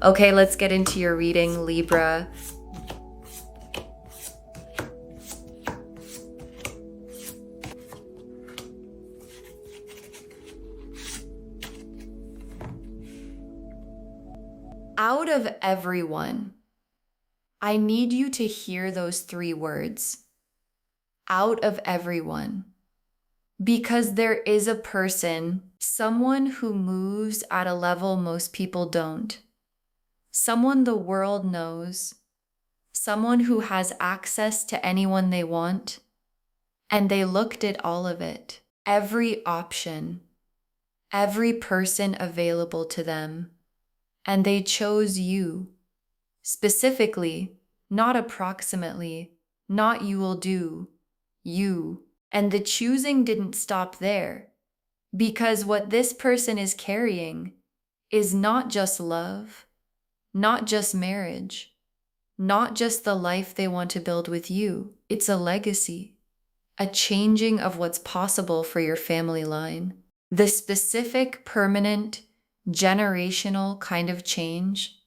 Okay, let's get into your reading, Libra. Out of everyone, I need you to hear those 3 words. Out of everyone. Because there is a person, someone who moves at a level most people don't. Someone the world knows. Someone who has access to anyone they want. And they looked at all of it. Every option. Every person available to them. And they chose you. Specifically, not approximately, not you will do, you. And the choosing didn't stop there, because what this person is carrying is not just love, not just marriage, not just the life they want to build with you. It's a legacy, a changing of what's possible for your family line. The specific, permanent, generational kind of change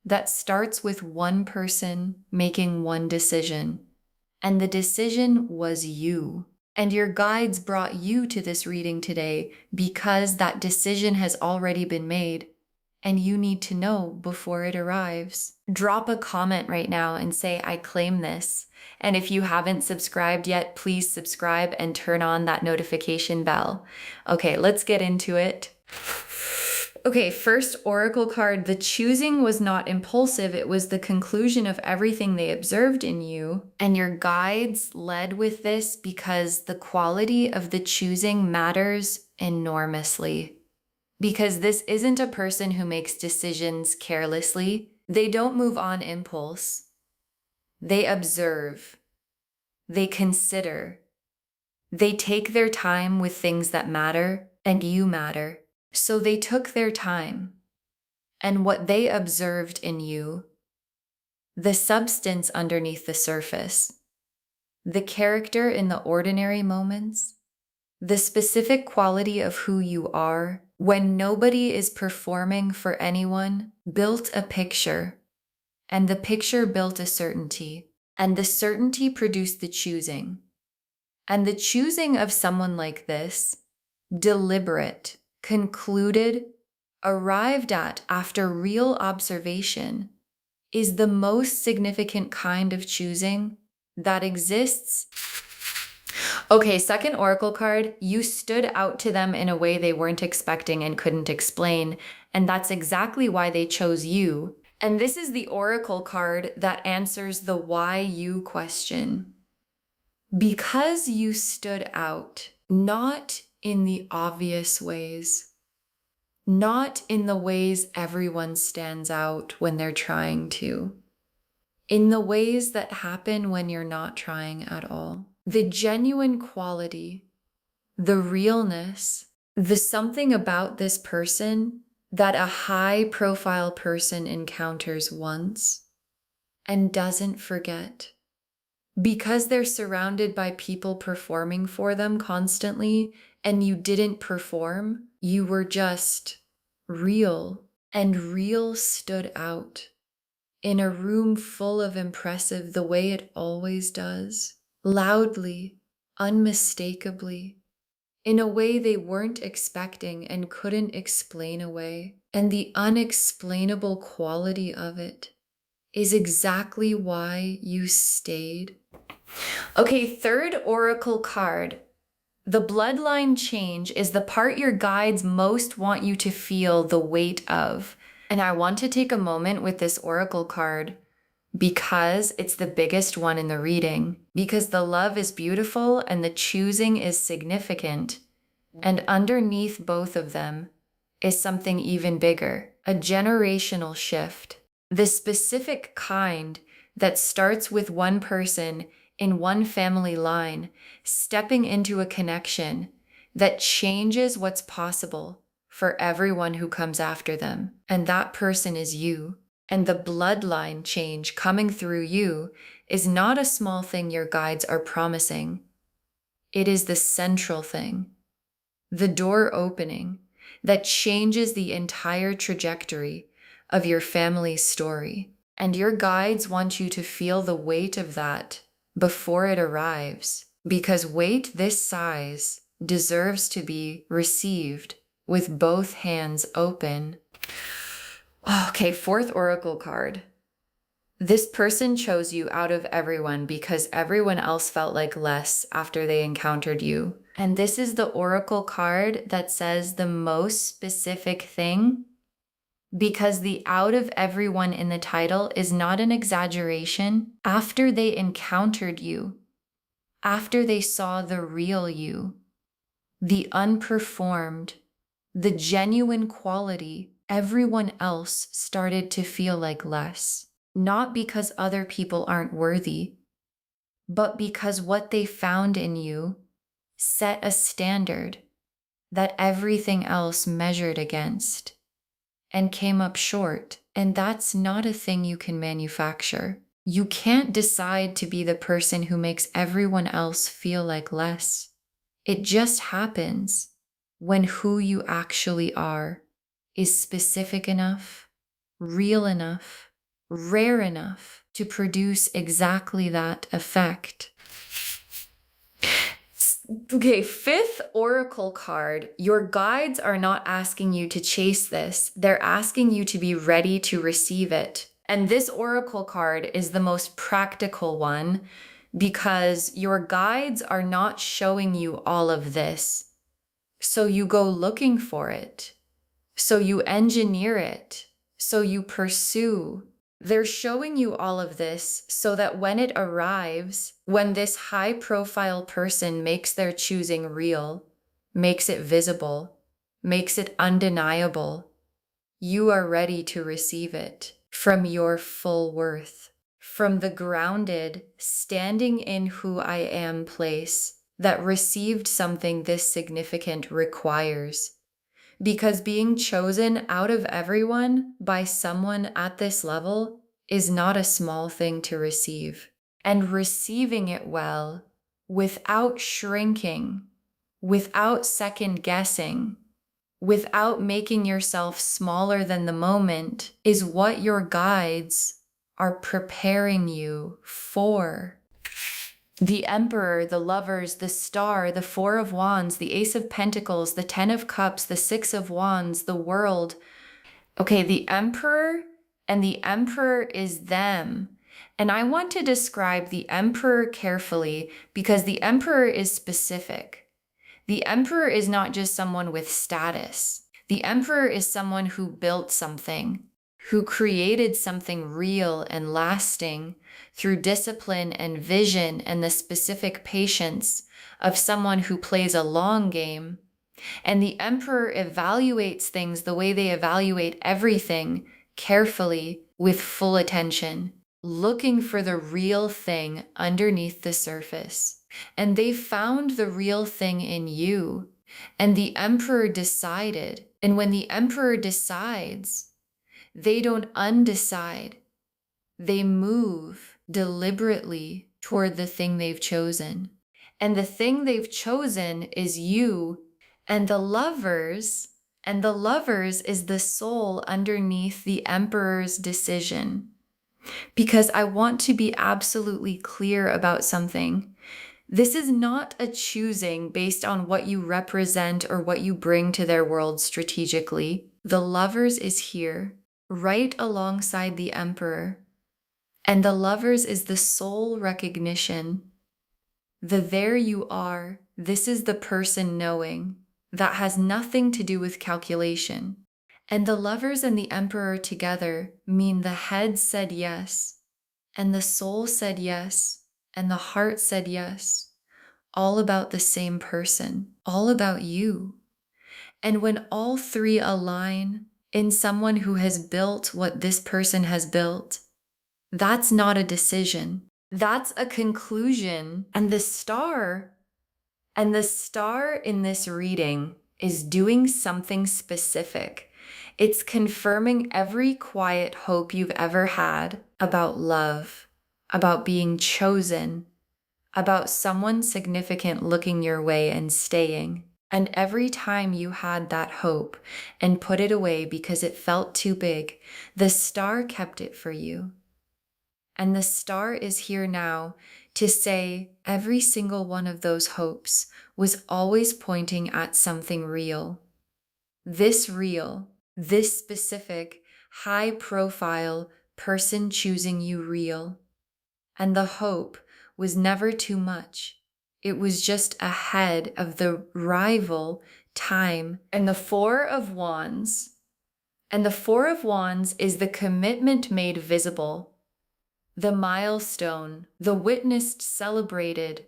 that starts with one person making one decision. And the decision was you. And your guides brought you to this reading today because that decision has already been made and you need to know before it arrives. Drop a comment right now and say, I claim this. And if you haven't subscribed yet, please subscribe and turn on that notification bell. Okay, let's get into it. Okay, first oracle card, the choosing was not impulsive. It was the conclusion of everything they observed in you. And your guides led with this because the quality of the choosing matters enormously. Because this isn't a person who makes decisions carelessly. They don't move on impulse. They observe. They consider. They take their time with things that matter, and you matter. So they took their time, and what they observed in you, the substance underneath the surface, the character in the ordinary moments, the specific quality of who you are when nobody is performing for anyone, built a picture, and the picture built a certainty, and the certainty produced the choosing. And the choosing of someone like this, deliberate, concluded, arrived at after real observation, is the most significant kind of choosing that exists. Okay, second oracle card, you stood out to them in a way they weren't expecting and couldn't explain, and that's exactly why they chose you. And this is the oracle card that answers the why you question. Because you stood out, not in the obvious ways, not in the ways everyone stands out when they're trying to, in the ways that happen when you're not trying at all. The genuine quality, the realness, the something about this person that a high-profile person encounters once and doesn't forget. Because they're surrounded by people performing for them constantly and you didn't perform, you were just real, and real stood out in a room full of impressive the way it always does, loudly, unmistakably, in a way they weren't expecting and couldn't explain away. And the unexplainable quality of it is exactly why you stayed. Okay, third oracle card. The bloodline change is the part your guides most want you to feel the weight of. And I want to take a moment with this oracle card because it's the biggest one in the reading, because the love is beautiful and the choosing is significant. And underneath both of them is something even bigger, a generational shift. The specific kind that starts with one person in one family line, stepping into a connection that changes what's possible for everyone who comes after them. And that person is you. And the bloodline change coming through you is not a small thing your guides are promising. It is the central thing, the door opening that changes the entire trajectory of your family's story. And your guides want you to feel the weight of that before it arrives, because weight this size deserves to be received with both hands open. Okay, fourth oracle card. This person chose you out of everyone because everyone else felt like less after they encountered you. And this is the oracle card that says the most specific thing, because the out of everyone in the title is not an exaggeration. After they encountered you, after they saw the real you, the unperformed, the genuine quality, everyone else started to feel like less. Not because other people aren't worthy, but because what they found in you set a standard that everything else measured against and came up short. And that's not a thing you can manufacture. You can't decide to be the person who makes everyone else feel like less. It just happens when who you actually are is specific enough, real enough, rare enough to produce exactly that effect. Okay, fifth oracle card. Your guides are not asking you to chase this. They're asking you to be ready to receive it. And this oracle card is the most practical one because your guides are not showing you all of this. So you go looking for it. So you engineer it. So you pursue. They're showing you all of this so that when it arrives, when this high-profile person makes their choosing real, makes it visible, makes it undeniable, you are ready to receive it from your full worth, from the grounded, standing in who I am place that received something this significant requires. Because being chosen out of everyone by someone at this level is not a small thing to receive. And receiving it well, without shrinking, without second guessing, without making yourself smaller than the moment, is what your guides are preparing you for. The Emperor, the Lovers, the Star, the Four of Wands, the Ace of Pentacles, the Ten of Cups, the Six of Wands, the World. Okay, the Emperor and the Emperor is them. And I want to describe the Emperor carefully because the Emperor is specific. The Emperor is not just someone with status. The Emperor is someone who built something, who created something real and lasting through discipline and vision and the specific patience of someone who plays a long game. And the Emperor evaluates things the way they evaluate everything, carefully, with full attention, looking for the real thing underneath the surface. And they found the real thing in you. And the Emperor decided. And when the Emperor decides, they don't undecide. They move deliberately toward the thing they've chosen. And the thing they've chosen is you. And the Lovers is the soul underneath the Emperor's decision. Because I want to be absolutely clear about something. This is not a choosing based on what you represent or what you bring to their world strategically. The Lovers is here, right alongside the Emperor. And the Lovers is the soul recognition. The there you are, this is the person knowing. That has nothing to do with calculation. And the Lovers and the Emperor together mean the head said yes, and the soul said yes, and the heart said yes. All about the same person, all about you. And when all three align in someone who has built what this person has built, that's not a decision. That's a conclusion. And the star in this reading is doing something specific. It's confirming every quiet hope you've ever had about love, about being chosen, about someone significant looking your way and staying. And every time you had that hope and put it away because it felt too big, the star kept it for you. And the star is here now to say every single one of those hopes was always pointing at something real. This real, this specific, high profile person choosing you real. And the hope was never too much. It was just ahead of the rival time. And the Four of Wands. And the Four of Wands is the commitment made visible, the milestone, the witnessed, celebrated.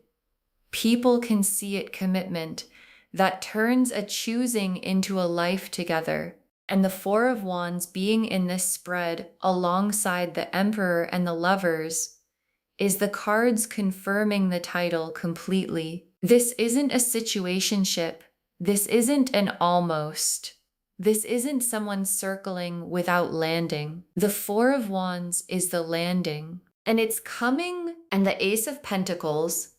People can see it commitment that turns a choosing into a life together. And the Four of Wands being in this spread alongside the Emperor and the Lovers is the cards confirming the title completely. This isn't a situationship. This isn't an almost. This isn't someone circling without landing. The Four of Wands is the landing. And it's coming, and the Ace of Pentacles.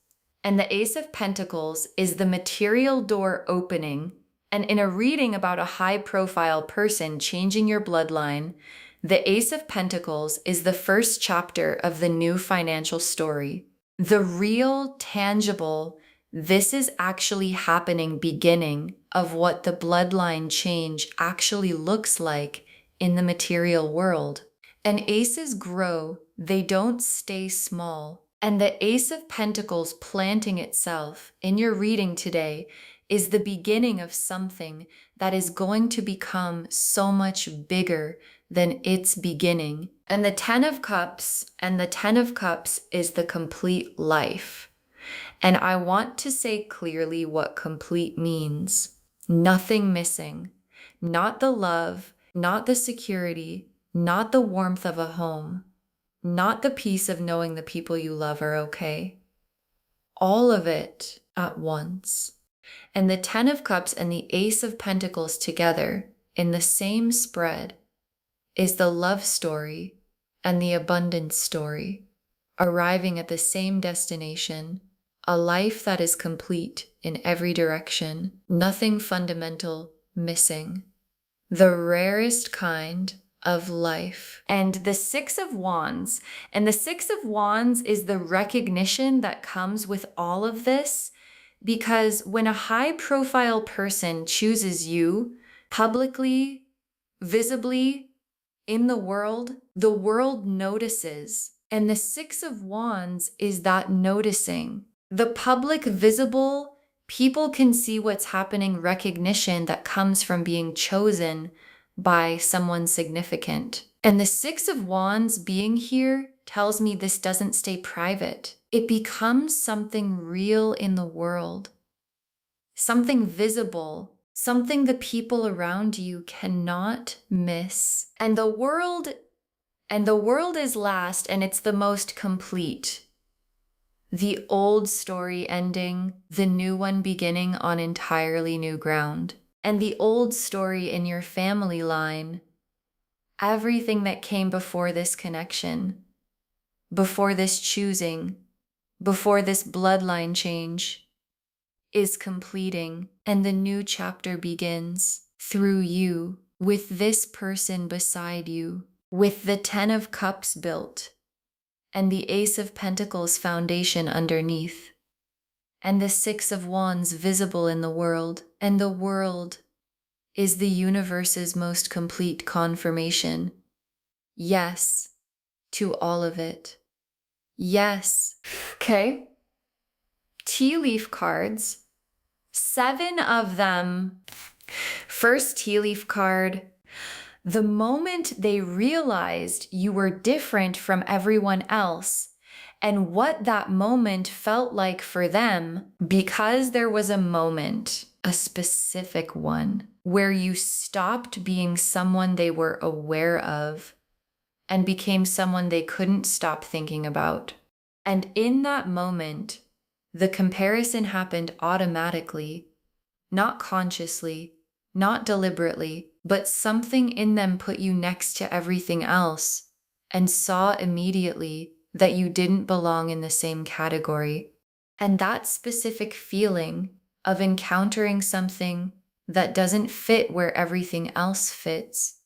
And the Ace of Pentacles is the material door opening. And in a reading about a high-profile person changing your bloodline, the Ace of Pentacles is the first chapter of the new financial story. The real, tangible, this is actually happening beginning of what the bloodline change actually looks like in the material world. And aces grow, they don't stay small. And the Ace of Pentacles planting itself in your reading today is the beginning of something that is going to become so much bigger than its beginning. And the Ten of Cups, and the Ten of Cups is the complete life. And I want to say clearly what complete means. Nothing missing. Not the love, not the security, not the warmth of a home, not the peace of knowing the people you love are okay. All of it at once. And the Ten of Cups and the Ace of Pentacles together in the same spread is the love story and the abundance story, arriving at the same destination, a life that is complete in every direction, nothing fundamental missing, the rarest kind of life. And the Six of Wands, and the Six of Wands is the recognition that comes with all of this, because when a high-profile person chooses you publicly, visibly, in the world notices. And the Six of Wands is that noticing. The public, visible, people can see what's happening, recognition that comes from being chosen by someone significant. And the Six of Wands being here tells me this doesn't stay private. It becomes something real in the world, something visible, something the people around you cannot miss. And the world is last, and it's the most complete. The old story ending, the new one beginning on entirely new ground. And the old story in your family line, everything that came before this connection, before this choosing, before this bloodline change, is completing, and the new chapter begins through you, with this person beside you, with the Ten of Cups built, and the Ace of Pentacles foundation underneath, and the Six of Wands visible in the world, and the world is the universe's most complete confirmation. Yes, to all of it. Yes. Okay. Tea leaf cards, 7 of them. First tea leaf card, the moment they realized you were different from everyone else and what that moment felt like for them, because there was a moment, a specific one, where you stopped being someone they were aware of and became someone they couldn't stop thinking about. And in that moment, the comparison happened automatically, not consciously, not deliberately, but something in them put you next to everything else and saw immediately that you didn't belong in the same category. And that specific feeling of encountering something that doesn't fit where everything else fits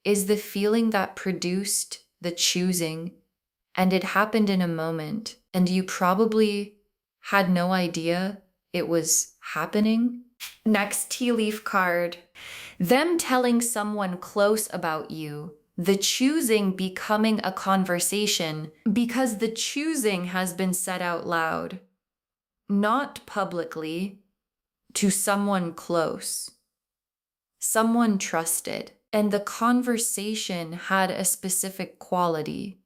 is the feeling that produced the choosing, and it happened in a moment, and you probably had no idea it was happening. Next tea leaf card, them telling someone close about you, the choosing becoming a conversation because the choosing has been said out loud, not publicly, to someone close, someone trusted, and the conversation had a specific quality.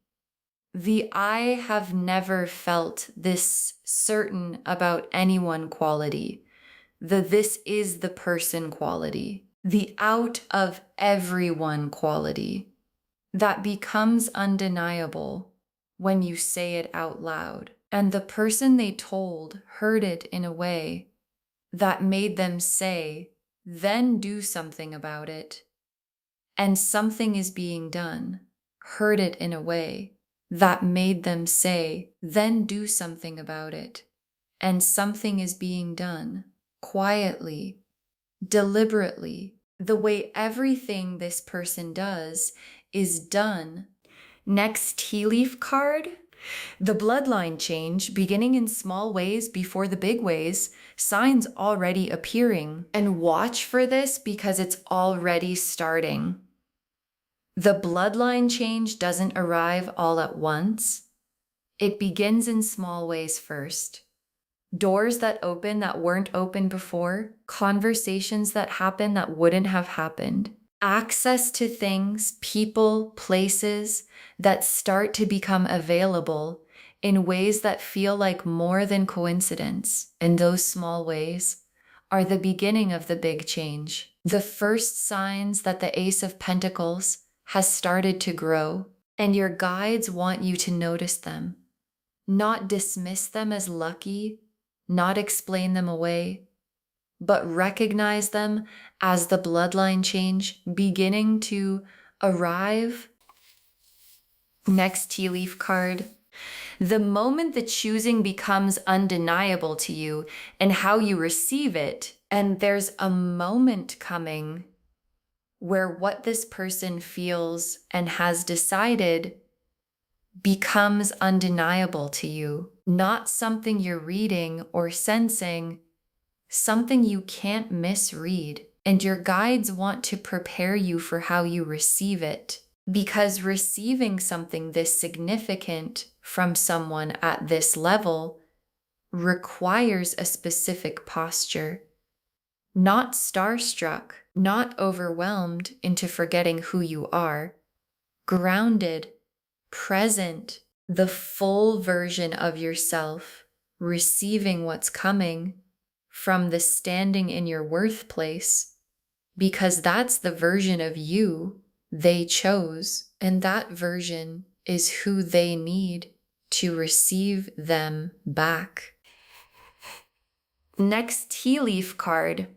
The I have never felt this certain about anyone quality, the this is the person quality, the out of everyone quality that becomes undeniable when you say it out loud. And the person they told heard it in a way that made them say, then do something about it. And something is being done. Heard it in a way that made them say, then do something about it. And something is being done. Quietly, deliberately, the way everything this person does is done. Next tea leaf card, the bloodline change, beginning in small ways before the big ways, signs already appearing. And watch for this because it's already starting. The bloodline change doesn't arrive all at once. It begins in small ways first. Doors that open that weren't open before, conversations that happen that wouldn't have happened, access to things, people, places that start to become available in ways that feel like more than coincidence. And those small ways are the beginning of the big change. The first signs that the Ace of Pentacles has started to grow, and your guides want you to notice them, not dismiss them as lucky, not explain them away, but recognize them as the bloodline change beginning to arrive. Next tea leaf card. The moment the choosing becomes undeniable to you and how you receive it, and there's a moment coming where what this person feels and has decided becomes undeniable to you, not something you're reading or sensing, something you can't misread. And your guides want to prepare you for how you receive it, because receiving something this significant from someone at this level requires a specific posture. Not starstruck, not overwhelmed into forgetting who you are, grounded, present, the full version of yourself, receiving what's coming from the standing in your worth place, because that's the version of you they chose, and that version is who they need to receive them back. Next tea leaf card,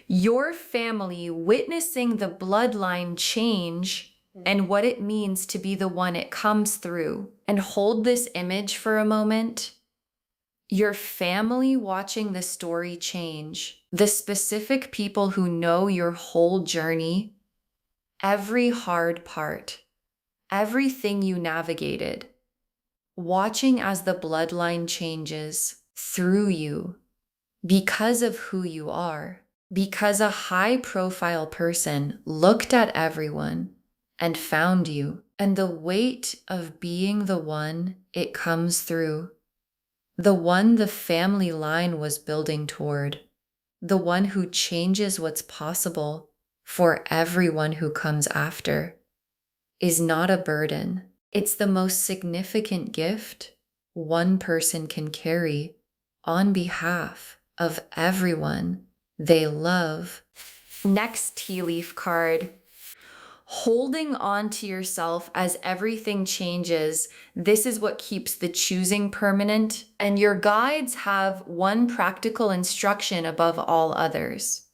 your family witnessing the bloodline change and what it means to be the one it comes through. And hold this image for a moment. Your family watching the story change, the specific people who know your whole journey, every hard part, everything you navigated, watching as the bloodline changes through you because of who you are, because a high-profile person looked at everyone and found you, and the weight of being the one it comes through, the one the family line was building toward, the one who changes what's possible for everyone who comes after, is not a burden. It's the most significant gift one person can carry on behalf of everyone they love. Next tea leaf card. Holding on to yourself as everything changes, this is what keeps the choosing permanent. And your guides have one practical instruction above all others.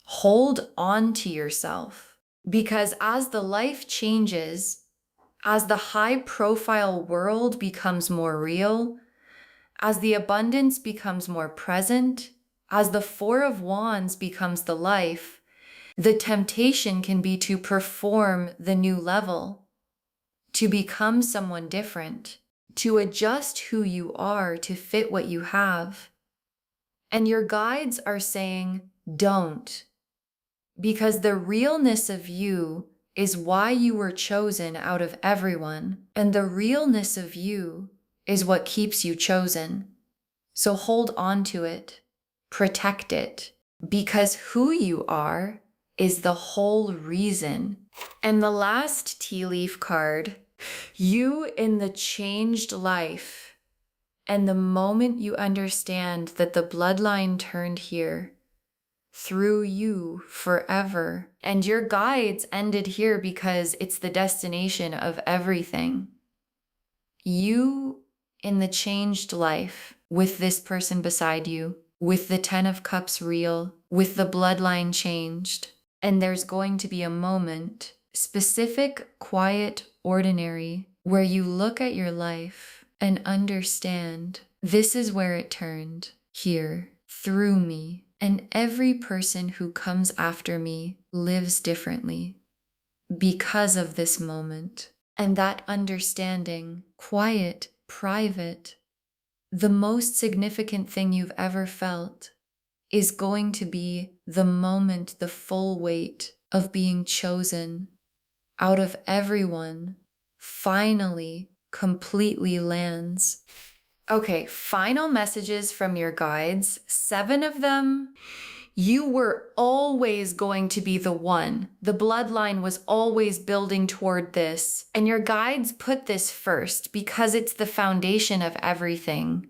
Hold on to yourself, because as the life changes, as the high-profile world becomes more real, as the abundance becomes more present, As the Four of Wands becomes the life, the temptation can be to perform the new level, to become someone different, to adjust who you are to fit what you have. And your guides are saying, don't, because the realness of you is why you were chosen out of everyone, and the realness of you is what keeps you chosen. So hold on to it, protect it, because who you are is the whole reason. And the last tea leaf card, you in the changed life, and the moment you understand that the bloodline turned here, through you forever, and your guides ended here because it's the destination of everything. You in the changed life, with this person beside you, with the 10 of Cups real, with the bloodline changed, and there's going to be a moment, specific, quiet, ordinary, where you look at your life and understand this is where it turned, here, through me. And every person who comes after me lives differently because of this moment. And that understanding, quiet, private, the most significant thing you've ever felt is going to be the moment, the full weight of being chosen out of everyone finally completely lands. Okay, final messages from your guides, 7 of them. You were always going to be the one. The bloodline was always building toward this. And your guides put this first because it's the foundation of everything.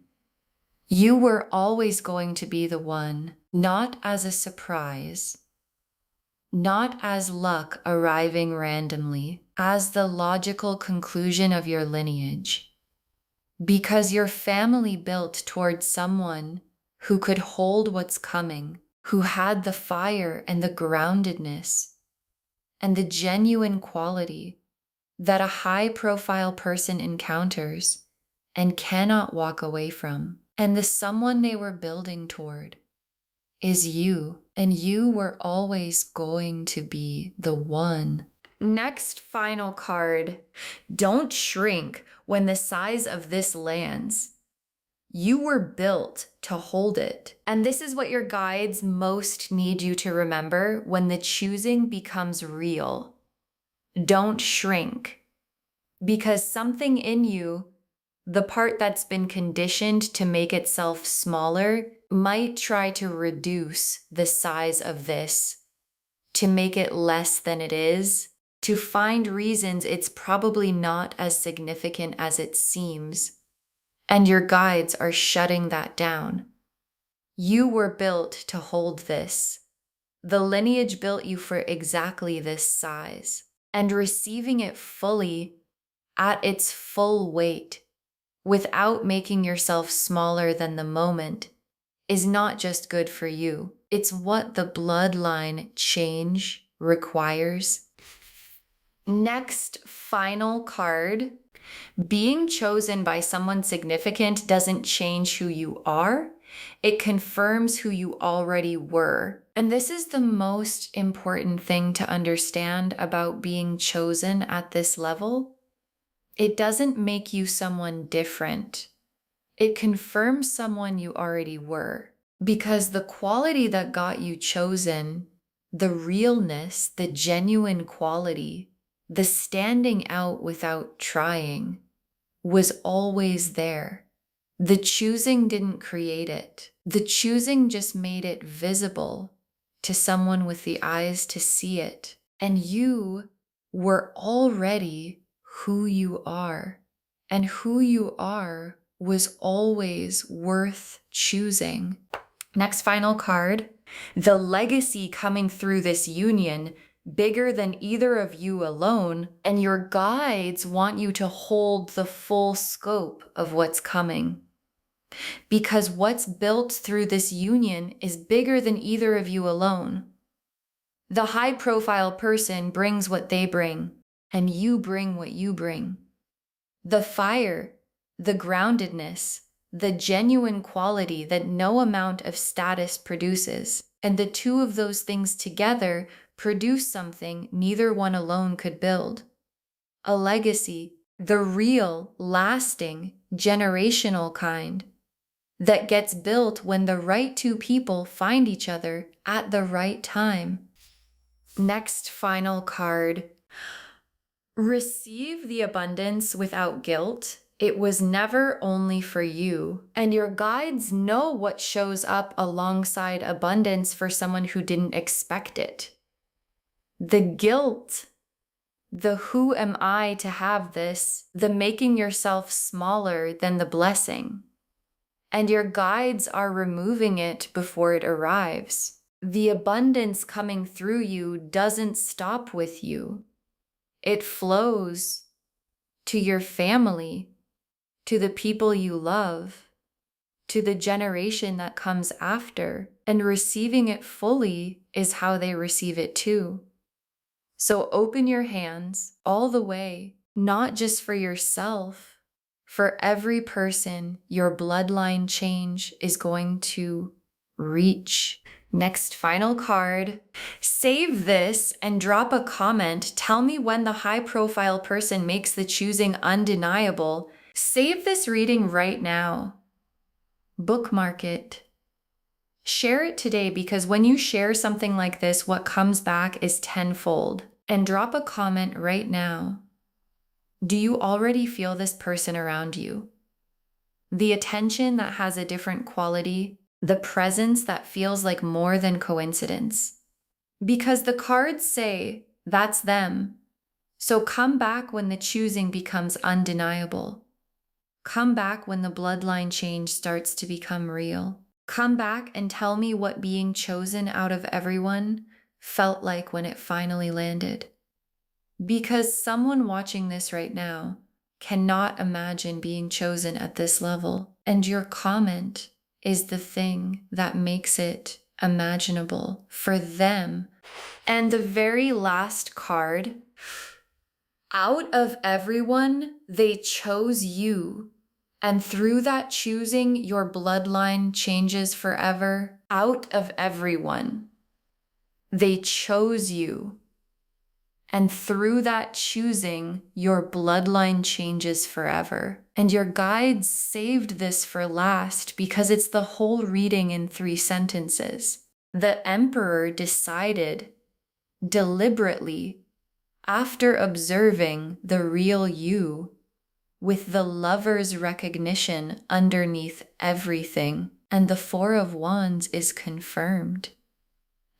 You were always going to be the one, not as a surprise, not as luck arriving randomly, as the logical conclusion of your lineage. Because your family built towards someone who could hold what's coming, who had the fire and the groundedness and the genuine quality that a high-profile person encounters and cannot walk away from. And the someone they were building toward is you, and you were always going to be the one. Next final card, don't shrink when the size of this lands. You were built to hold it. And this is what your guides most need you to remember when the choosing becomes real. Don't shrink, because something in you, the part that's been conditioned to make itself smaller, might try to reduce the size of this, to make it less than it is, to find reasons it's probably not as significant as it seems. And your guides are shutting that down. You were built to hold this. The lineage built you for exactly this size. And receiving it fully, at its full weight, without making yourself smaller than the moment, is not just good for you. It's what the bloodline change requires. Next, final card. Being chosen by someone significant doesn't change who you are. It confirms who you already were. And this is the most important thing to understand about being chosen at this level. It doesn't make you someone different. It confirms someone you already were. Because the quality that got you chosen, the realness, the genuine quality, the standing out without trying, was always there. The choosing didn't create it. The choosing just made it visible to someone with the eyes to see it. And you were already who you are. And who you are was always worth choosing. Next final card. The legacy coming through this union, bigger than either of you alone, and your guides want you to hold the full scope of what's coming. Because what's built through this union is bigger than either of you alone. The high-profile person brings what they bring, and you bring what you bring. The fire, the groundedness, the genuine quality that no amount of status produces. And the two of those things together produce something neither one alone could build. A legacy, the real, lasting, generational kind that gets built when the right two people find each other at the right time. Next final card. Receive the abundance without guilt. It was never only for you, and your guides know what shows up alongside abundance for someone who didn't expect it. The guilt, the who am I to have this, the making yourself smaller than the blessing. And your guides are removing it before it arrives. The abundance coming through you doesn't stop with you. It flows to your family, to the people you love, to the generation that comes after, and receiving it fully is how they receive it too. So open your hands all the way, not just for yourself, for every person your bloodline change is going to reach. Next final card. Save this and drop a comment. Tell me when the high-profile person makes the choosing undeniable. Save this reading right now. Bookmark it. Share it today, because when you share something like this, what comes back is tenfold. And drop a comment right now. Do you already feel this person around you? The attention that has a different quality, the presence that feels like more than coincidence. Because the cards say, that's them. So come back when the choosing becomes undeniable. Come back when the bloodline change starts to become real. Come back and tell me what being chosen out of everyone felt like when it finally landed. Because someone watching this right now cannot imagine being chosen at this level, and your comment is the thing that makes it imaginable for them. And the very last card, out of everyone, they chose you. And through that choosing, your bloodline changes forever. Out of everyone, they chose you. And through that choosing, your bloodline changes forever. And your guides saved this for last because it's the whole reading in 3 sentences. The Emperor decided deliberately, after observing the real you, with the Lover's recognition underneath everything. And the 4 of Wands is confirmed.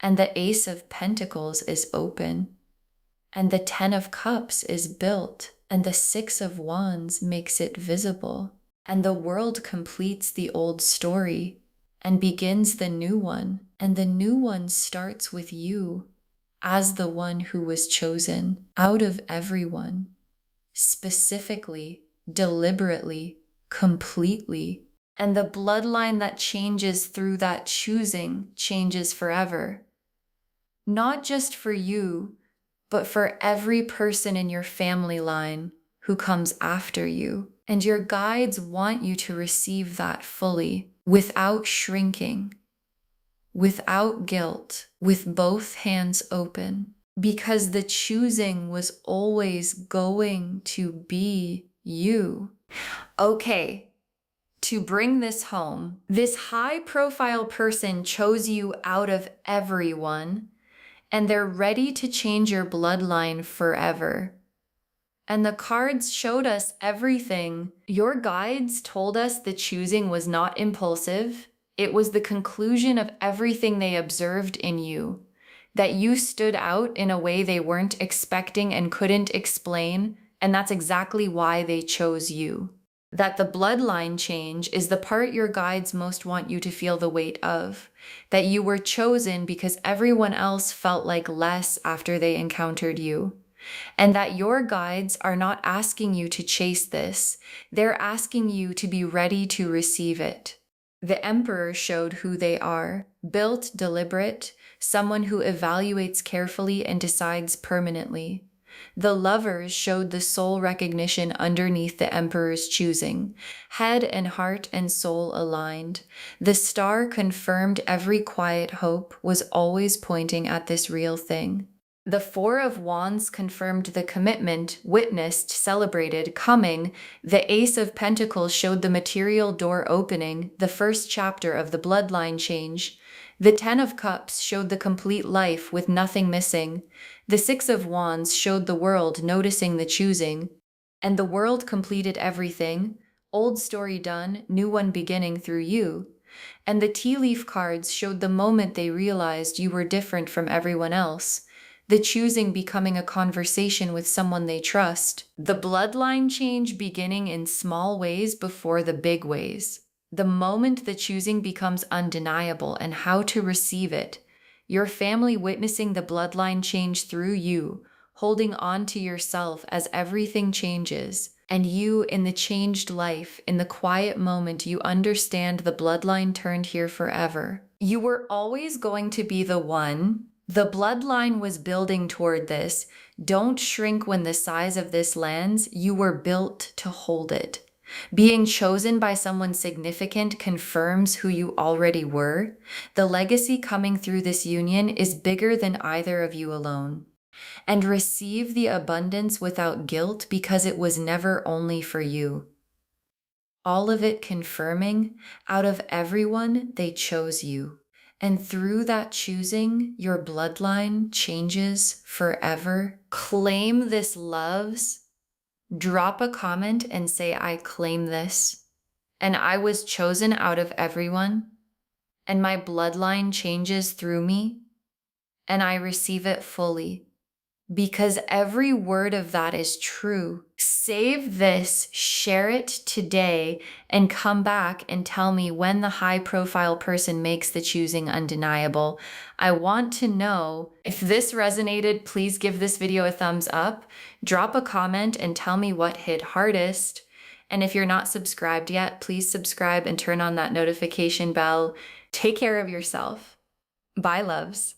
And the Ace of Pentacles is open. And the 10 of Cups is built, and the 6 of Wands makes it visible. And the world completes the old story and begins the new one. And the new one starts with you as the one who was chosen out of everyone, specifically, deliberately, completely. And the bloodline that changes through that choosing changes forever. Not just for you, but for every person in your family line who comes after you. And your guides want you to receive that fully, without shrinking, without guilt, with both hands open, because the choosing was always going to be you. Okay, to bring this home, this high-profile person chose you out of everyone, and they're ready to change your bloodline forever. And the cards showed us everything. Your guides told us the choosing was not impulsive. It was the conclusion of everything they observed in you, that you stood out in a way they weren't expecting and couldn't explain, and that's exactly why they chose you. That the bloodline change is the part your guides most want you to feel the weight of. That you were chosen because everyone else felt like less after they encountered you. And that your guides are not asking you to chase this. They're asking you to be ready to receive it. The Emperor showed who they are. Built, deliberate, someone who evaluates carefully and decides permanently. The Lovers showed the soul recognition underneath the Emperor's choosing. Head and heart and soul aligned. The Star confirmed every quiet hope was always pointing at this real thing. The Four of Wands confirmed the commitment, witnessed, celebrated, coming. The Ace of Pentacles showed the material door opening, the first chapter of the bloodline change. The Ten of Cups showed the complete life with nothing missing. The Six of Wands showed the world noticing the choosing. And the world completed everything. Old story done, new one beginning through you. And the tea leaf cards showed the moment they realized you were different from everyone else. The choosing becoming a conversation with someone they trust. The bloodline change beginning in small ways before the big ways. The moment the choosing becomes undeniable and how to receive it. Your family witnessing the bloodline change through you, holding on to yourself as everything changes. And you in the changed life, in the quiet moment, you understand the bloodline turned here forever. You were always going to be the one. The bloodline was building toward this. Don't shrink when the size of this lands. You were built to hold it. Being chosen by someone significant confirms who you already were. The legacy coming through this union is bigger than either of you alone. And receive the abundance without guilt because it was never only for you. All of it confirming, out of everyone, they chose you. And through that choosing, your bloodline changes forever. Claim this loves. Drop a comment and say, I claim this. And I was chosen out of everyone. And my bloodline changes through me. And I receive it fully. Because every word of that is true. Save this, share it today, and come back and tell me when the high-profile person makes the choosing undeniable. I want to know. If this resonated, please give this video a thumbs up. Drop a comment and tell me what hit hardest. And if you're not subscribed yet, please subscribe and turn on that notification bell. Take care of yourself. Bye, loves.